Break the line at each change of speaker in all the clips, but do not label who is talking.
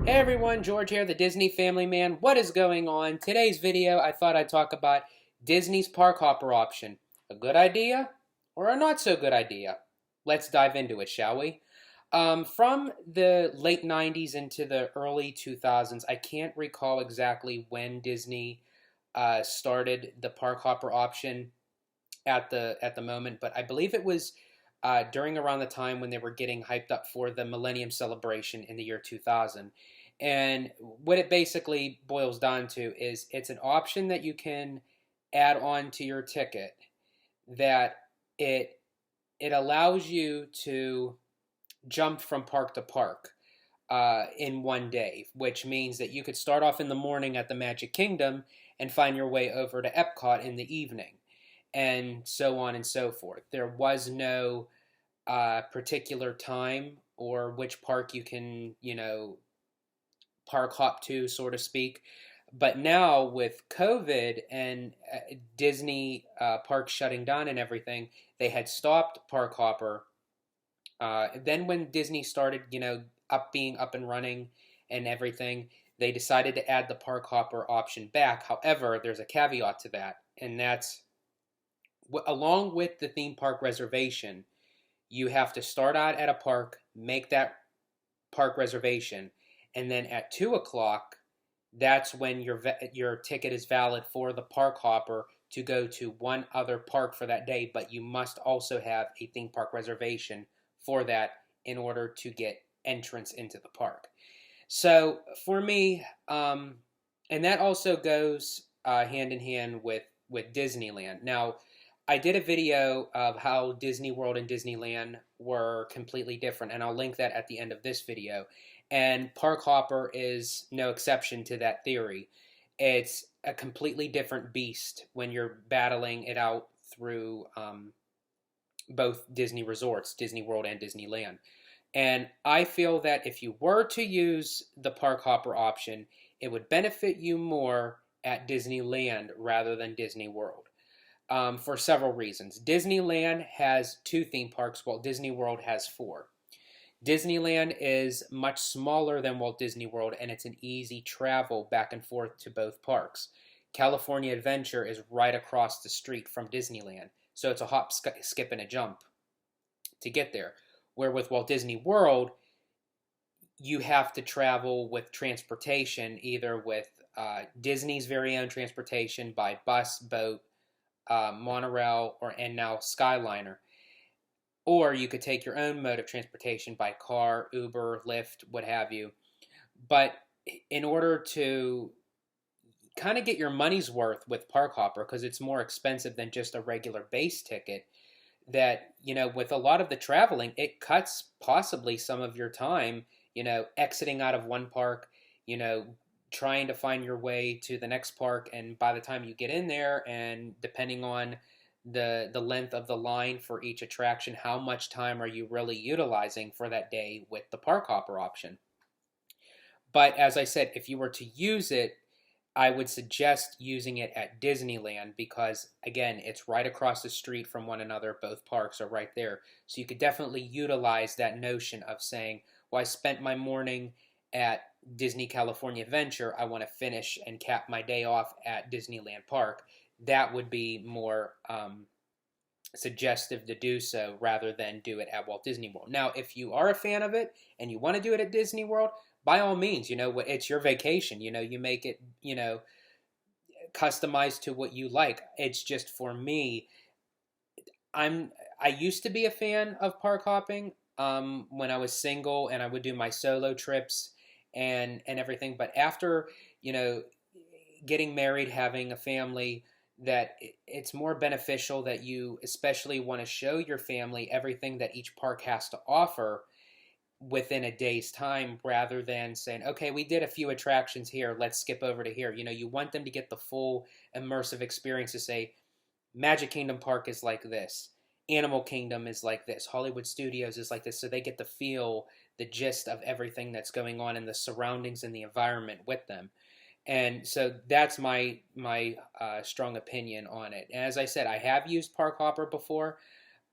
Hey everyone, George here, the Disney Family Man. What is going on? Today's video, I thought I'd talk about Disney's park hopper option. A good idea or a not so good idea? Let's dive into it, shall we? From the late 90s into the early 2000s, I can't recall exactly when Disney started the park hopper option at the moment, but I believe it was during around the time when they were getting hyped up for the Millennium Celebration in the year 2000. And what it basically boils down to is it's an option that you can add on to your ticket that it it allows you to jump from park to park in one day, which means that you could start off in the morning at the Magic Kingdom and find your way over to Epcot in the evening, and so on and so forth. There was no particular time or which park you can, park hop to, so to speak. But now with COVID and Disney parks shutting down and everything, they had stopped Park Hopper. Then when Disney started, being up and running and everything, they decided to add the Park Hopper option back. However, there's a caveat to that, and that's along with the theme park reservation, you have to start out at a park, make that park reservation, and then at 2 o'clock, that's when your ticket is valid for the park hopper to go to one other park for that day. But you must also have a theme park reservation for that in order to get entrance into the park. So for me, and that also goes hand in hand with Disneyland. Now, I did a video of how Disney World and Disneyland were completely different, and I'll link that at the end of this video. And Park Hopper is no exception to that theory. It's a completely different beast when you're battling it out through both Disney resorts, Disney World and Disneyland. And I feel that if you were to use the Park Hopper option, it would benefit you more at Disneyland rather than Disney World. For several reasons. Disneyland has 2 theme parks, while Disney World has 4. Disneyland is much smaller than Walt Disney World, and it's an easy travel back and forth to both parks. California Adventure is right across the street from Disneyland, so it's a hop, skip, and a jump to get there. Where with Walt Disney World, you have to travel with transportation, either with Disney's very own transportation by bus, boat, monorail, and now Skyliner. Or you could take your own mode of transportation by car, Uber, Lyft, what have you. But in order to kind of get your money's worth with Park Hopper, because it's more expensive than just a regular base ticket, that, with a lot of the traveling, it cuts possibly some of your time, exiting out of one park, trying to find your way to the next park, and by the time you get in there, and depending on the length of the line for each attraction, how much time are you really utilizing for that day with the park hopper option? But as I said, if you were to use it, I would suggest using it at Disneyland because, again, it's right across the street from one another. Both parks are right there. So you could definitely utilize that notion of saying, well, I spent my morning at Disney California Adventure. I want to finish and cap my day off at Disneyland Park. That would be more suggestive to do so rather than do it at Walt Disney World. Now, if you are a fan of it and you want to do it at Disney World, by all means, it's your vacation. You make it, customized to what you like. It's just for me, I used to be a fan of park hopping when I was single and I would do my solo trips and everything. But after, getting married, having a family, that it's more beneficial that you especially want to show your family everything that each park has to offer within a day's time rather than saying, okay, we did a few attractions here, let's skip over to here. You want them to get the full immersive experience to say, Magic Kingdom Park is like this, Animal Kingdom is like this, Hollywood Studios is like this, so they get to feel the gist of everything that's going on in the surroundings and the environment with them. And so that's my strong opinion on it. And as I said, I have used Park Hopper before.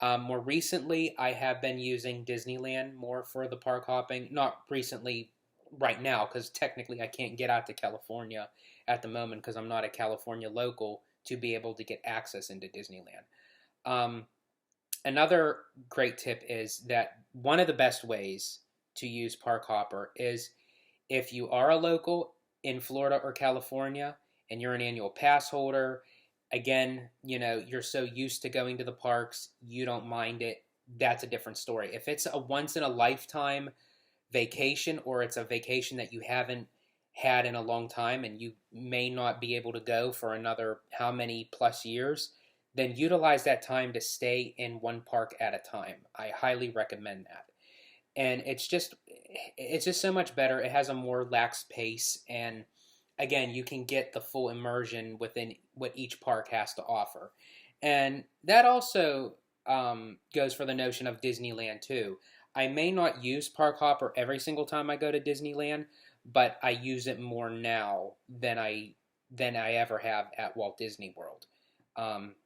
More recently, I have been using Disneyland more for the park hopping. Not recently, right now, because technically I can't get out to California at the moment because I'm not a California local to be able to get access into Disneyland. Um, Another great tip is that one of the best ways to use Park Hopper is if you are a local in Florida or California and you're an annual pass holder. Again, you're so used to going to the parks, you don't mind it. That's a different story. If it's a once in a lifetime vacation, or it's a vacation that you haven't had in a long time and you may not be able to go for another how many plus years, then utilize that time to stay in one park at a time. I highly recommend that. And it's just so much better. It has a more lax pace, and again, you can get the full immersion within what each park has to offer. And that also goes for the notion of Disneyland too. I may not use Park Hopper every single time I go to Disneyland, but I use it more now than I ever have at Walt Disney World.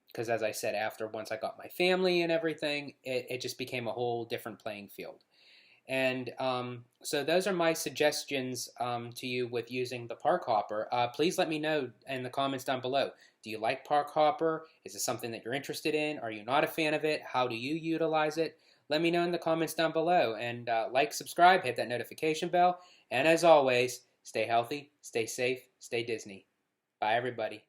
Because as I said, after once I got my family and everything, it just became a whole different playing field. And so those are my suggestions to you with using the Park Hopper. Please let me know in the comments down below. Do you like Park Hopper? Is it something that you're interested in? Are you not a fan of it? How do you utilize it? Let me know in the comments down below. And like, subscribe, hit that notification bell. And as always, stay healthy, stay safe, stay Disney. Bye, everybody.